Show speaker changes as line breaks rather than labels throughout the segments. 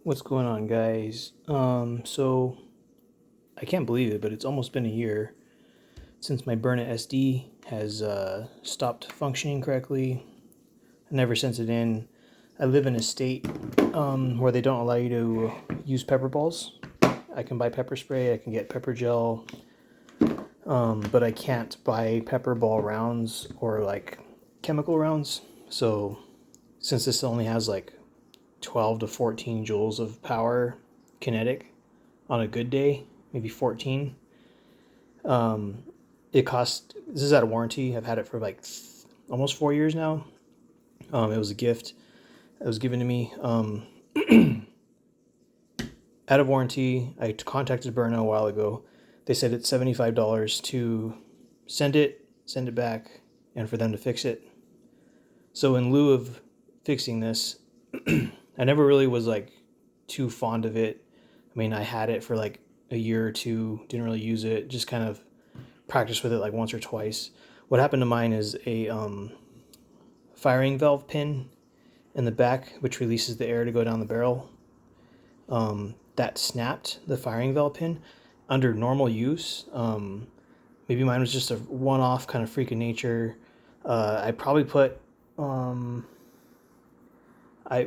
What's going on, guys? So I can't believe it, but it's almost been a year since my Byrna SD has stopped functioning correctly. I never sent it in. I live in a state where they don't allow you to use pepper balls. I can buy pepper spray, I can get pepper gel, but I can't buy pepper ball rounds or like chemical rounds. So since this only has like 12 to 14 joules of power kinetic on a good day, maybe 14. It cost, this is out of warranty. I've had it for like almost 4 years now. It was a gift that was given to me. Out of warranty. I contacted Byrna a while ago. They said it's $75 to send it back, and for them to fix it. So in lieu of fixing this, I never really was like too fond of it. I mean, I had it for like a year or two, didn't really use it, just kind of practiced with it like once or twice. What happened to mine is a firing valve pin in the back, which releases the air to go down the barrel. That snapped the firing valve pin under normal use. Maybe mine was just a one-off kind of freak of nature. I probably put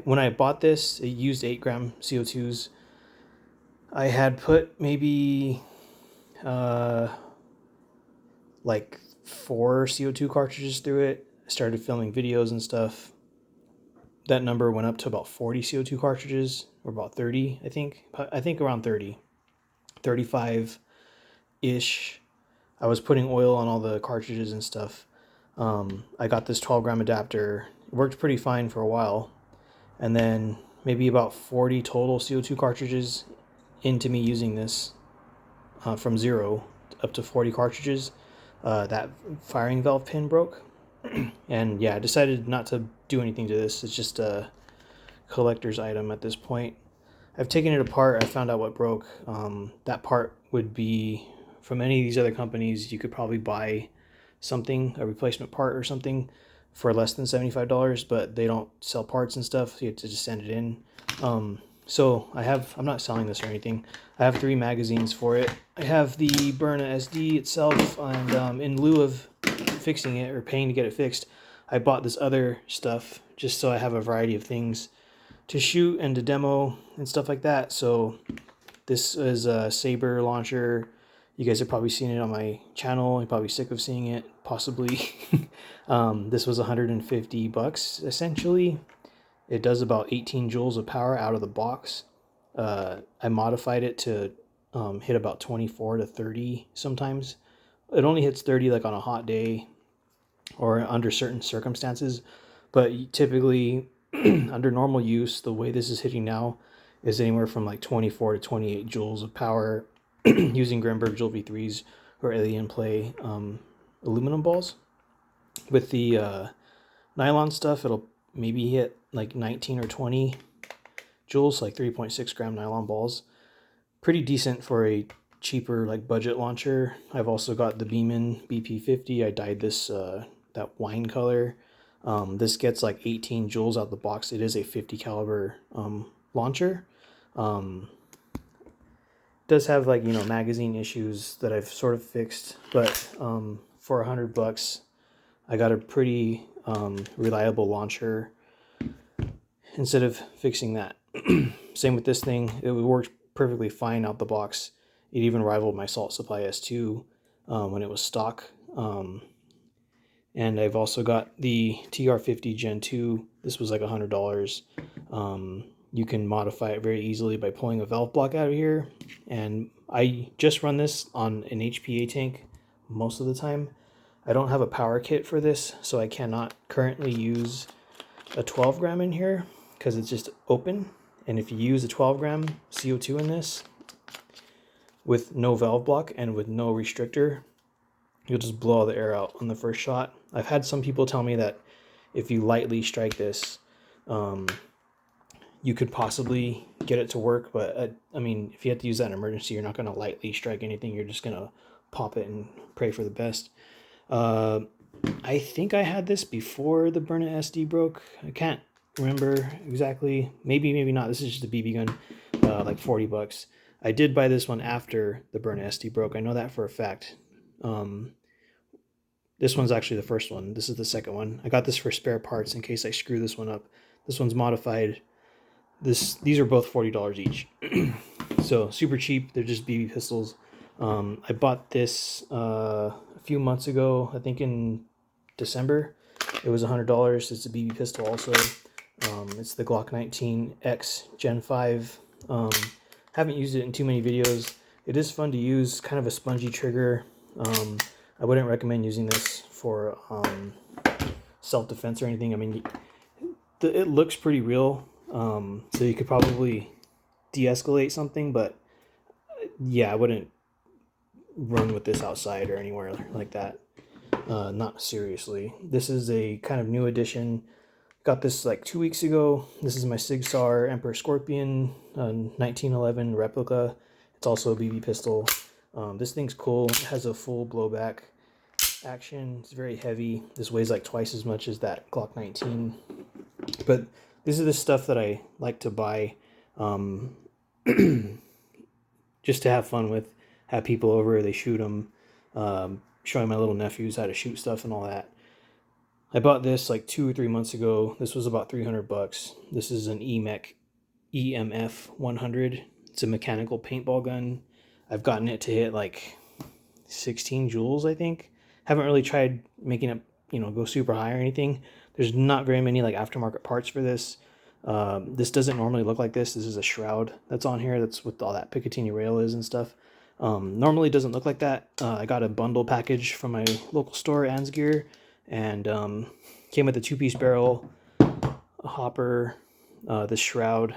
when I bought this, it used 8-gram CO2s. I had put maybe like 4 CO2 cartridges through it. I started filming videos and stuff. That number went up to about 40 CO2 cartridges, or about 30, I think. I think around 30, 35-ish. I was putting oil on all the cartridges and stuff. I got this 12-gram adapter. It worked pretty fine for a while. And then maybe about 40 total CO2 cartridges into me using this, from 0 up to 40 cartridges, that firing valve pin broke. And yeah, I decided not to do anything to this. It's just a collector's item at this point. I've taken it apart. I found out what broke. That part would be from any of these other companies. You could probably buy something, a replacement part or something, for less than $75, but they don't sell parts and stuff. So you have to just send it in. So I'm not selling this or anything. I have 3 magazines for it. I have the Byrna SD itself, and in lieu of fixing it or paying to get it fixed, I bought this other stuff just so I have a variety of things to shoot and to demo and stuff like that. So this is a Saber launcher. You guys have probably seen it on my channel. You're probably sick of seeing it, possibly. This was $150 essentially. It does about 18 joules of power out of the box. I modified it to hit about 24 to 30 sometimes. It only hits 30 like on a hot day or under certain circumstances, but typically under normal use, the way this is hitting now is anywhere from like 24 to 28 joules of power using Grimberg Joule V3s or Alien Play aluminum balls. With the nylon stuff, it'll maybe hit like 19 or 20 joules, like 3.6-gram nylon balls. Pretty decent for a cheaper like budget launcher. I've also got the Beeman BP50. I dyed this that wine color. This gets like 18 joules out the box. It is a 50 caliber launcher. Does have like, magazine issues that I've sort of fixed, but for $100 I got a pretty reliable launcher instead of fixing that. Same with this thing. It worked perfectly fine out the box. It even rivaled my Salt Supply S2 when it was stock. And I've also got the TR50 Gen 2. This was like $100. You can modify it very easily by pulling a valve block out of here. And I just run this on an HPA tank most of the time. I don't have a power kit for this, so I cannot currently use a 12-gram in here because it's just open. And if you use a 12-gram CO2 in this with no valve block and with no restrictor, you'll just blow all the air out on the first shot. I've had some people tell me that if you lightly strike this, you could possibly get it to work. But I mean, if you have to use that in an emergency, you're not going to lightly strike anything. You're just going to pop it and pray for the best. I think I had this before the Byrna SD broke. I can't remember exactly. Maybe not. This is just a BB gun, like $40. I did buy this one after the Byrna SD broke. I know that for a fact. This one's actually the first one. This is the second one. I got this for spare parts in case I screw this one up. This one's modified. These are both $40 each. So super cheap. They're just BB pistols. I bought this a few months ago, I think in December. It was $100. It's a BB pistol also. It's the Glock 19X Gen 5. Haven't used it in too many videos. It is fun to use, kind of a spongy trigger. I wouldn't recommend using this for self-defense or anything. I mean, it looks pretty real, so you could probably de-escalate something, but yeah, I wouldn't run with this outside or anywhere like that. Not seriously. This is a kind of new edition. Got this like 2 weeks ago. This is my Sig Sauer Emperor Scorpion 1911 replica. It's also a BB pistol. This thing's cool. It has a full blowback action. It's very heavy. This weighs like twice as much as that Glock 19. But this is the stuff that I like to buy just to have fun with. Have people over, they shoot them. Showing my little nephews how to shoot stuff and all that. I bought this like 2 or 3 months ago. This was about $300. This is an EMF 100. It's a mechanical paintball gun. I've gotten it to hit like 16 joules, I think. Haven't really tried making it, go super high or anything. There's not very many like aftermarket parts for this. This doesn't normally look like this. This is a shroud that's on here. That's what all that Picatinny rail is and stuff. Normally doesn't look like that. I got a bundle package from my local store, Ann's Gear, and came with a 2-piece barrel, a hopper, this shroud.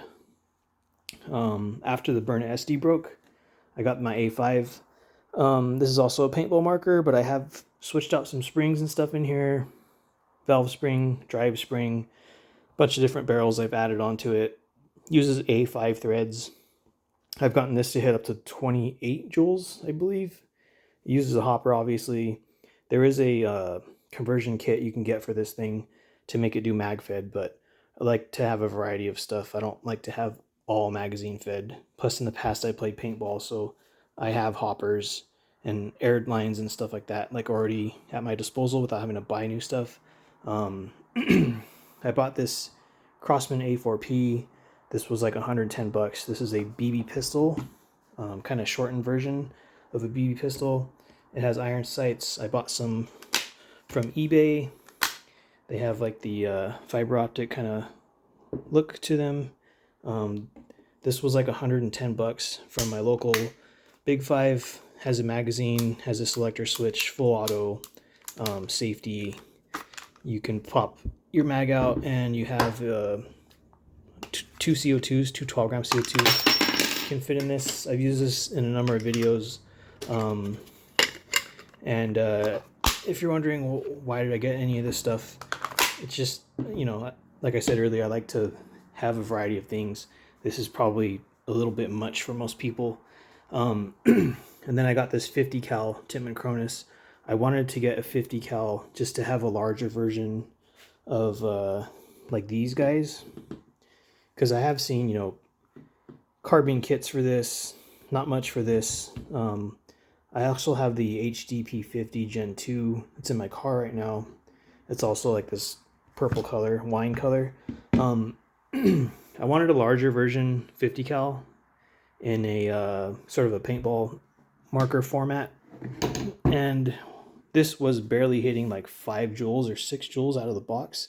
After the Byrna SD broke, I got my A5. This is also a paintball marker, but I have switched out some springs and stuff in here. Valve spring, drive spring, bunch of different barrels I've added onto it. Uses A5 threads. I've gotten this to hit up to 28 joules, I believe. It uses a hopper, obviously. There is a conversion kit you can get for this thing to make it do mag fed, but I like to have a variety of stuff. I don't like to have all magazine fed. Plus, in the past, I played paintball, so I have hoppers and air lines and stuff like that, like already at my disposal without having to buy new stuff. I bought this Crossman A4P. This was like $110. This is a BB pistol, kind of shortened version of a BB pistol. It has iron sights. I bought some from eBay. They have like the fiber optic kind of look to them. This was like $110 from my local Big Five. Has a magazine, has a selector switch, full auto, safety. You can pop your mag out and you have two CO2s, two 12-gram CO2s can fit in this. I've used this in a number of videos. And if you're wondering why did I get any of this stuff, it's just, like I said earlier, I like to have a variety of things. This is probably a little bit much for most people. And then I got this 50 cal Tippmann Cronus. I wanted to get a 50 cal just to have a larger version of like these guys, because I have seen carbine kits for this, not much for this. I also have the HDP50 Gen 2. It's in my car right now. It's also like this purple color, wine color. I wanted a larger version, 50 cal, in a sort of a paintball marker format, and this was barely hitting like 5 joules or 6 joules out of the box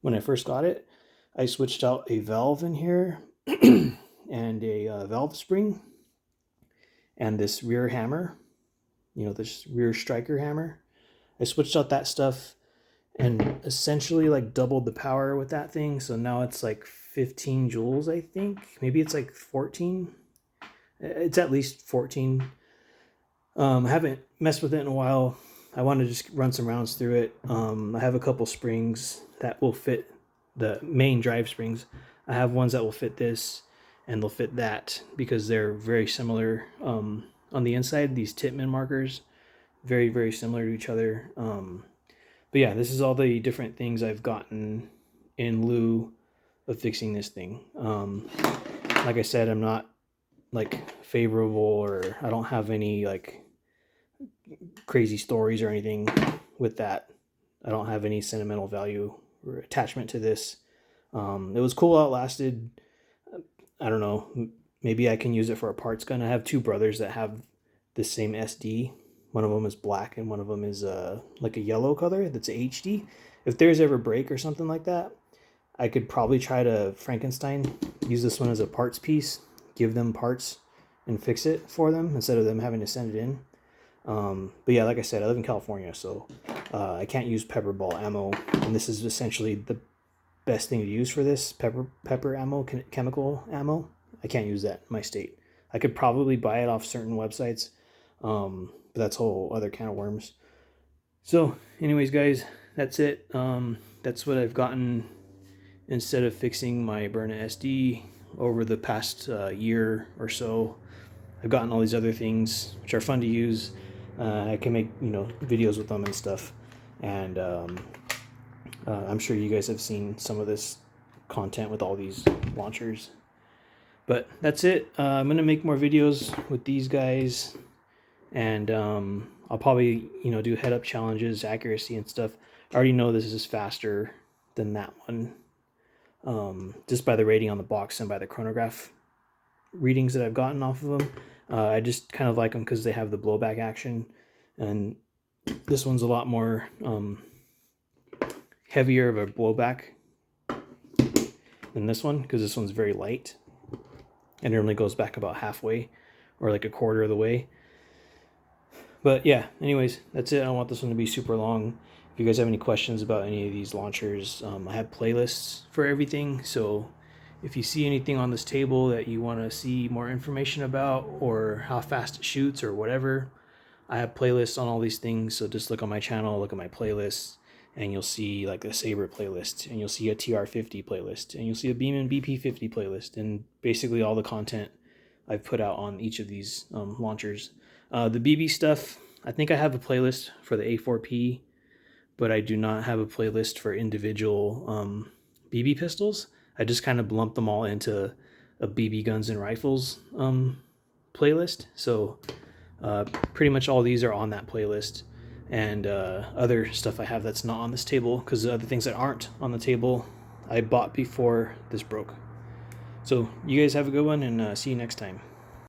when I first got it. I switched out a valve in here and a valve spring and this rear hammer, this rear striker hammer. I switched out that stuff and essentially like doubled the power with that thing. So now it's like 15 joules, I think. Maybe it's like 14. It's at least 14. I haven't messed with it in a while. I want to just run some rounds through it. I have a couple springs that will fit the main drive springs. I have ones that will fit this and they'll fit that because they're very similar on the inside. These Tippmann markers, very, very similar to each other. But yeah, this is all the different things I've gotten in lieu of fixing this thing. Like I said, I'm not like favorable, or I don't have any like crazy stories or anything with that. I don't have any sentimental value or attachment to this. It was cool while it lasted. I don't know. Maybe I can use it for a parts gun. I have two brothers that have the same SD. One of them is black and one of them is like a yellow color that's HD. If theirs ever break or something like that, I could probably try to Frankenstein, use this one as a parts piece, give them parts and fix it for them instead of them having to send it in. But yeah, like I said, I live in California, so I can't use pepper ball ammo, and this is essentially the best thing to use for this pepper ammo, chemical ammo. I can't use that in my state. I could probably buy it off certain websites, but that's a whole other can of worms. So anyways, guys, that's it. That's what I've gotten instead of fixing my Byrna SD over the past year or so. I've gotten all these other things which are fun to use. I can make videos with them and stuff, and I'm sure you guys have seen some of this content with all these launchers. But that's it. I'm gonna make more videos with these guys, and I'll probably do head-up challenges, accuracy and stuff. I already know this is faster than that one, just by the rating on the box and by the chronograph readings that I've gotten off of them. I just kind of like them because they have the blowback action, and this one's a lot more heavier of a blowback than this one, because this one's very light and it only goes back about halfway or like a quarter of the way. But yeah, anyways, that's it. I don't want this one to be super long. If you guys have any questions about any of these launchers, I have playlists for everything, so if you see anything on this table that you want to see more information about, or how fast it shoots or whatever, I have playlists on all these things. So just look on my channel, look at my playlists, and you'll see like a Saber playlist, and you'll see a TR50 playlist, and you'll see a Beeman BP50 playlist, and basically all the content I've put out on each of these launchers. The BB stuff, I think I have a playlist for the A4P, but I do not have a playlist for individual BB pistols. I just kind of lumped them all into a BB guns and rifles playlist. So pretty much all these are on that playlist, and other stuff I have that's not on this table, because the other things that aren't on the table I bought before this broke. So you guys have a good one, and see you next time.